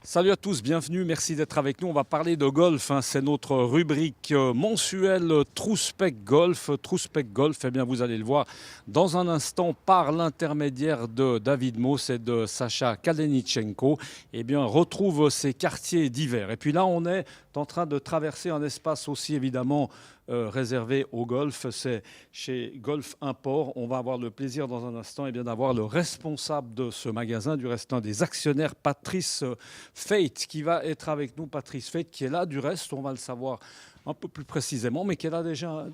Salut à tous, bienvenue, merci d'être avec nous. On va parler de golf, hein. C'est notre rubrique mensuelle Trouspec Golf. Trouspec Golf, eh bien, vous allez le voir dans un instant par l'intermédiaire de David Moss et de Sacha Kalenichenko. Eh bien, retrouve ces quartiers d'hiver. Et puis là, on est en train de traverser un espace aussi évidemment réservé au golf. C'est chez Golf Import. On va avoir le plaisir dans un instant d'avoir le responsable de ce magasin, du reste un des actionnaires, Patrice Fate, qui va être avec nous. Patrice Fate, qui est là du reste, on va le savoir un peu plus précisément, mais qui est là déjà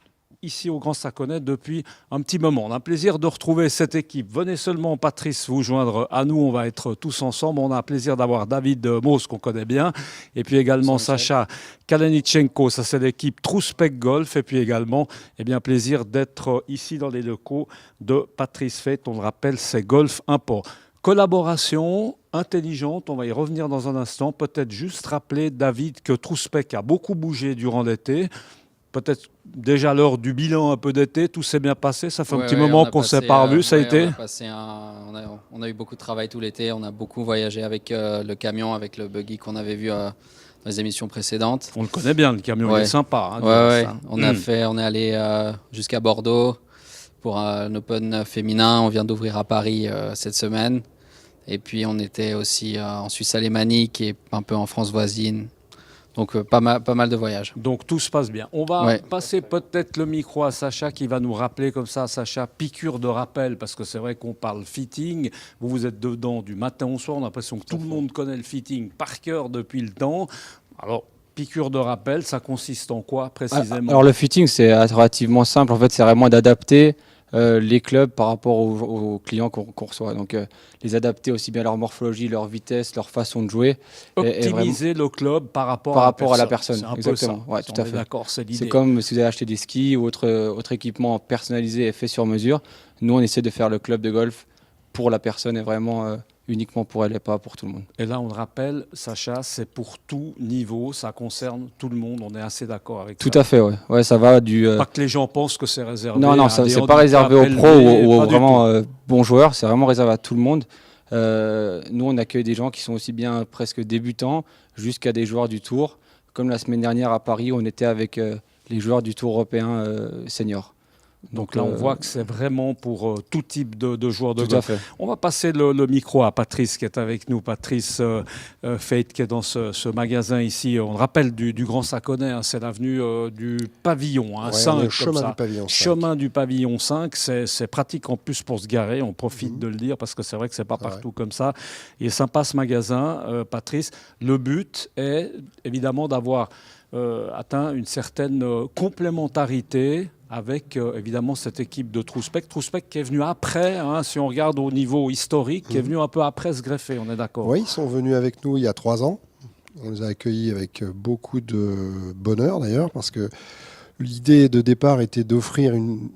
ici au Grand Saconnet depuis un petit moment. On a le plaisir de retrouver cette équipe. Venez seulement, Patrice, vous joindre à nous. On va être tous ensemble. On a le plaisir d'avoir David Moss, qu'on connaît bien, et puis également Sacha Kalenichenko. Ça, c'est l'équipe Trouspec Golf. Et puis également, plaisir d'être ici dans les locaux de Patrice Fate. On le rappelle, c'est Golf Import. Collaboration intelligente, on va y revenir dans un instant. Peut-être juste rappeler, David, que Trouspec a beaucoup bougé durant l'été. Peut-être déjà lors du bilan un peu d'été, tout s'est bien passé. Ça fait un petit moment qu'on ne s'est pas revu, ça a été on a eu beaucoup de travail tout l'été. On a beaucoup voyagé avec le camion, avec le buggy qu'on avait vu dans les émissions précédentes. On le connaît bien, le camion, il est sympa. On est allé jusqu'à Bordeaux pour un Open féminin. On vient d'ouvrir à Paris cette semaine. Et puis on était aussi en Suisse alémanique et un peu en France voisine. Donc pas mal de voyages. Donc tout se passe bien. On va passer peut-être le micro à Sacha qui va nous rappeler comme ça, Sacha, piqûre de rappel, parce que c'est vrai qu'on parle fitting. Vous êtes dedans du matin au soir. On a l'impression que tout le monde connaît le fitting par cœur depuis le temps. Alors, piqûre de rappel, ça consiste en quoi précisément? Alors le fitting, c'est relativement simple. En fait, c'est vraiment d'adapter les clubs par rapport aux clients qu'on reçoit. Donc les adapter aussi bien à leur morphologie, leur vitesse, leur façon de jouer. Optimiser le club par rapport à la personne. Exactement. Ouais, tout à fait. D'accord, c'est l'idée. C'est comme si vous avez acheté des skis ou autre équipement personnalisé et fait sur mesure. Nous, on essaie de faire le club de golf pour la personne et vraiment uniquement pour elle et pas pour tout le monde. Et là, on le rappelle, Sacha, c'est pour tout niveau, ça concerne tout le monde, on est assez d'accord avec ça. Tout à fait, ouais. Ouais, ça va du... Pas que les gens pensent que c'est réservé Non, c'est pas réservé aux pros ou aux vraiment bons joueurs, c'est vraiment réservé à tout le monde. Nous, on accueille des gens qui sont aussi bien presque débutants jusqu'à des joueurs du Tour. Comme la semaine dernière à Paris, on était avec les joueurs du Tour européen senior. Donc là, on voit que c'est vraiment pour tout type de joueurs de golf. Tout à fait. On va passer le micro à Patrice qui est avec nous. Patrice Fate qui est dans ce magasin ici. On le rappelle du Grand Saconnet, hein, c'est l'avenue du Pavillon 5. Chemin du Pavillon 5. Chemin du Pavillon 5. C'est pratique en plus pour se garer. On profite de le dire parce que c'est vrai que c'est pas partout comme ça. Il est sympa ce magasin, Patrice. Le but est évidemment d'avoir atteint une certaine complémentarité avec évidemment cette équipe de Trouspec. Trouspec qui est venu après, hein, si on regarde au niveau historique, qui est venu un peu après se greffer, on est d'accord? Oui, ils sont venus avec nous il y a 3 ans. On les a accueillis avec beaucoup de bonheur d'ailleurs, parce que l'idée de départ était d'offrir une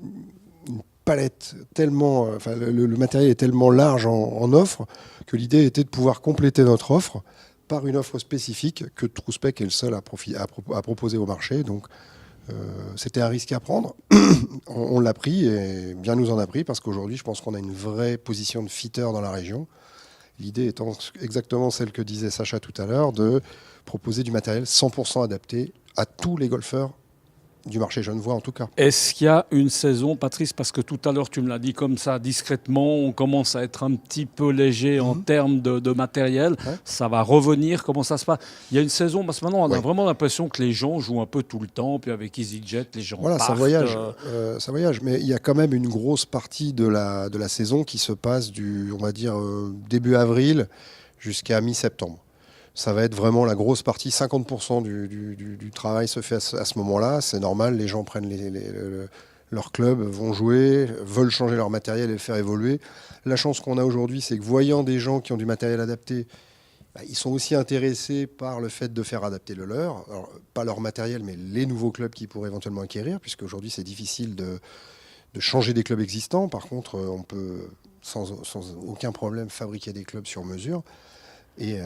palette tellement... le matériel est tellement large en offre que l'idée était de pouvoir compléter notre offre par une offre spécifique que Trouspec est le seul à proposer au marché. Donc, c'était un risque à prendre. On l'a pris et bien nous en a pris parce qu'aujourd'hui, je pense qu'on a une vraie position de fitter dans la région. L'idée étant exactement celle que disait Sacha tout à l'heure, de proposer du matériel 100% adapté à tous les golfeurs du marché genevois en tout cas. Est-ce qu'il y a une saison, Patrice, parce que tout à l'heure tu me l'as dit comme ça discrètement, on commence à être un petit peu léger en termes de matériel, ça va revenir, comment ça se passe? Il y a une saison, parce que maintenant on a vraiment l'impression que les gens jouent un peu tout le temps, puis avec EasyJet les gens partent. Ça voyage, mais il y a quand même une grosse partie de la saison qui se passe on va dire, début avril jusqu'à mi-septembre. Ça va être vraiment la grosse partie, 50% du travail se fait à ce moment-là. C'est normal, les gens prennent leur club, vont jouer, veulent changer leur matériel et le faire évoluer. La chance qu'on a aujourd'hui, c'est que voyant des gens qui ont du matériel adapté, ils sont aussi intéressés par le fait de faire adapter le leur. Alors, pas leur matériel, mais les nouveaux clubs qu'ils pourraient éventuellement acquérir, puisque aujourd'hui c'est difficile de changer des clubs existants. Par contre, on peut sans aucun problème fabriquer des clubs sur mesure. Et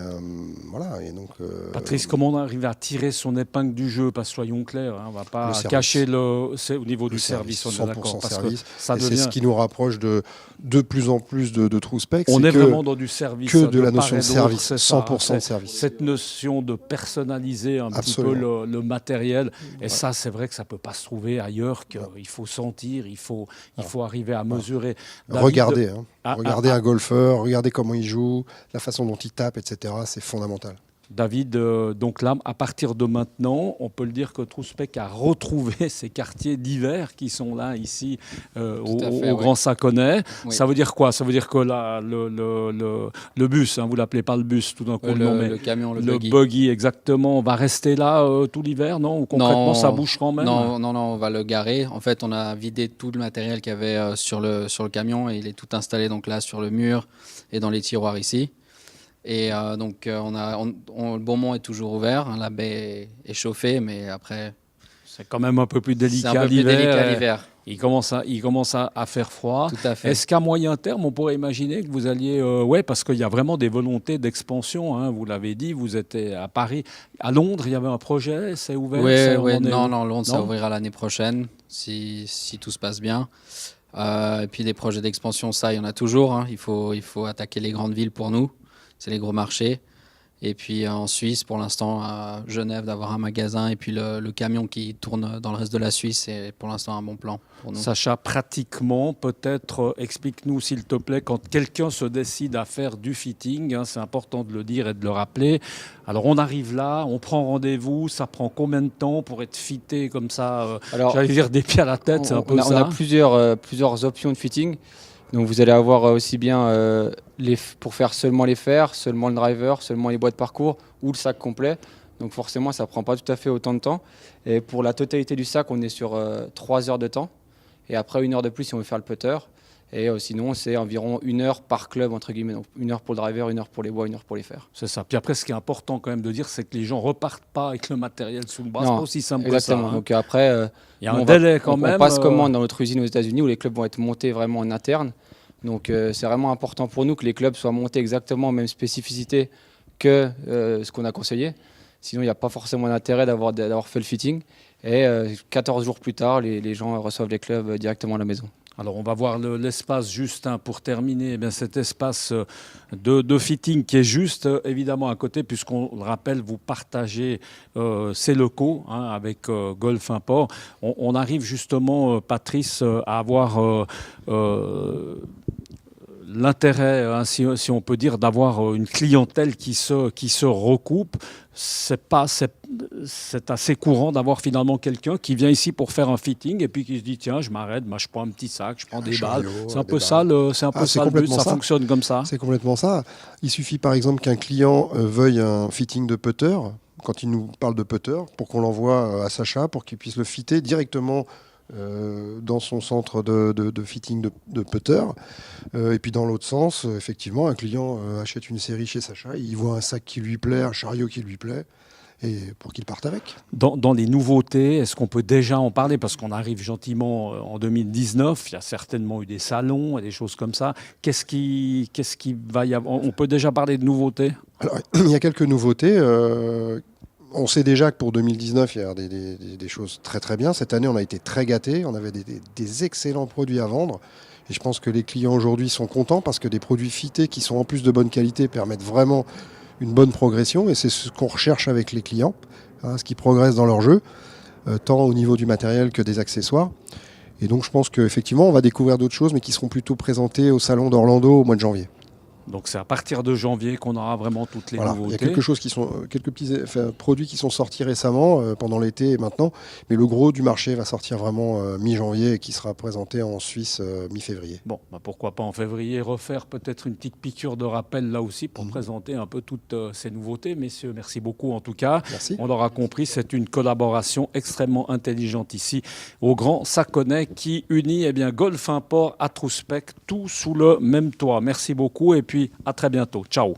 voilà. Et donc, Patrice, comment on arrive à tirer son épingle du jeu? Parce que soyons clairs, hein, on ne va pas cacher c'est au niveau du service, on est d'accord. 100% Parce service. que ça devient... C'est ce qui nous rapproche de plus en plus de TrueSpec. On est vraiment dans du service. Que de la notion de service, 100% de service. Cette notion de personnaliser un petit peu le matériel. Et ça, c'est vrai que ça ne peut pas se trouver ailleurs, qu'il faut sentir, il faut arriver à mesurer. David, regardez un golfeur, regardez comment il joue, la façon dont il tape, etc. C'est fondamental. David, donc là, à partir de maintenant, on peut le dire que TrueSpec a retrouvé ces quartiers d'hiver qui sont là, ici, au Grand Saconnet. Oui. Ça veut dire quoi? Ça veut dire que là, le bus, hein, vous ne l'appelez pas le bus tout d'un coup, le camion, le buggy, exactement, on va rester là tout l'hiver, non? Ou concrètement, ça bouge quand même? Non, on va le garer. En fait, on a vidé tout le matériel qu'il y avait sur le camion et il est tout installé donc là sur le mur et dans les tiroirs ici. Et donc, le Beaumont est toujours ouvert. La baie est chauffée, mais après... C'est quand même un peu plus délicat l'hiver. Il commence à faire froid. Tout à fait. Est-ce qu'à moyen terme, on pourrait imaginer que vous alliez... parce qu'il y a vraiment des volontés d'expansion. Hein, vous l'avez dit, vous êtes à Paris. À Londres, il y avait un projet, c'est ouvert? Oui. Non, Londres, ça ouvrira l'année prochaine, si tout se passe bien. Et puis, des projets d'expansion, ça, il y en a toujours. Hein. Il faut attaquer les grandes villes pour nous. C'est les gros marchés. Et puis en Suisse, pour l'instant, à Genève, d'avoir un magasin et puis le camion qui tourne dans le reste de la Suisse, c'est pour l'instant un bon plan pour nous. Sacha, pratiquement, peut-être, explique-nous s'il te plaît, quand quelqu'un se décide à faire du fitting, hein, c'est important de le dire et de le rappeler. Alors on arrive là, on prend rendez-vous, ça prend combien de temps pour être fitté comme ça j'allais dire des pieds à la tête, c'est un peu ça. On a plusieurs options de fitting. Donc vous allez avoir aussi bien pour faire seulement les fers, seulement le driver, seulement les boîtes parcours ou le sac complet. Donc forcément, ça ne prend pas tout à fait autant de temps. Et pour la totalité du sac, on est sur 3 heures de temps. Et après 1 heure de plus si on veut faire le putter. Et sinon, c'est environ 1 heure par club, entre guillemets. Donc 1 heure pour le driver, 1 heure pour les bois, 1 heure pour les fers. C'est ça. Puis après, ce qui est important quand même de dire, c'est que les gens ne repartent pas avec le matériel sous le bras. C'est pas aussi simple que ça. Exactement. Donc après, il y a un délai quand même. On passe commande dans notre usine aux États-Unis où les clubs vont être montés vraiment en interne. Donc c'est vraiment important pour nous que les clubs soient montés exactement aux mêmes spécificités que ce qu'on a conseillé. Sinon, il n'y a pas forcément d'intérêt d'avoir fait le fitting. Et 14 jours plus tard, les gens reçoivent les clubs directement à la maison. Alors, on va voir l'espace juste pour terminer. Eh bien, cet espace de fitting qui est juste, évidemment, à côté, puisqu'on le rappelle, vous partagez ces locaux avec Golf Import. On arrive justement, Patrice, à avoir l'intérêt, si on peut dire, d'avoir une clientèle qui se recoupe. C'est assez courant d'avoir finalement quelqu'un qui vient ici pour faire un fitting et puis qui se dit tiens, je m'arrête, je prends un petit sac, je prends des balles. C'est un peu ça le but, ça fonctionne comme ça. C'est complètement ça. Il suffit par exemple qu'un client veuille un fitting de putter, quand il nous parle de putter, pour qu'on l'envoie à Sacha pour qu'il puisse le fitter directement dans son centre de fitting de putter. Et puis dans l'autre sens, effectivement, un client achète une série chez Sacha, il voit un sac qui lui plaît, un chariot qui lui plaît, et pour qu'il parte avec. Dans les nouveautés, est-ce qu'on peut déjà en parler? Parce qu'on arrive gentiment en 2019, il y a certainement eu des salons et des choses comme ça. Qu'est-ce qui va y avoir? On peut déjà parler de nouveautés? Alors, il y a quelques nouveautés. On sait déjà que pour 2019, il y a des choses très très bien. Cette année, on a été très gâtés. On avait des excellents produits à vendre. Et je pense que les clients aujourd'hui sont contents parce que des produits fités qui sont en plus de bonne qualité permettent vraiment une bonne progression. Et c'est ce qu'on recherche avec les clients, ce qui progresse dans leur jeu, tant au niveau du matériel que des accessoires. Et donc je pense qu'effectivement, on va découvrir d'autres choses, mais qui seront plutôt présentées au salon d'Orlando au mois de janvier. Donc c'est à partir de janvier qu'on aura vraiment toutes les nouveautés. Il y a quelques petits produits qui sont sortis récemment, pendant l'été et maintenant, mais le gros du marché va sortir vraiment mi-janvier et qui sera présenté en Suisse mi-février. Bon, pourquoi pas en février refaire peut-être une petite piqûre de rappel là aussi pour présenter un peu toutes ces nouveautés. Messieurs, merci beaucoup en tout cas. Merci. On l'aura compris, c'est une collaboration extrêmement intelligente ici au Grand Saconnet qui unit Golf Import à TrueSpec, tout sous le même toit. Merci beaucoup et puis à très bientôt. Ciao.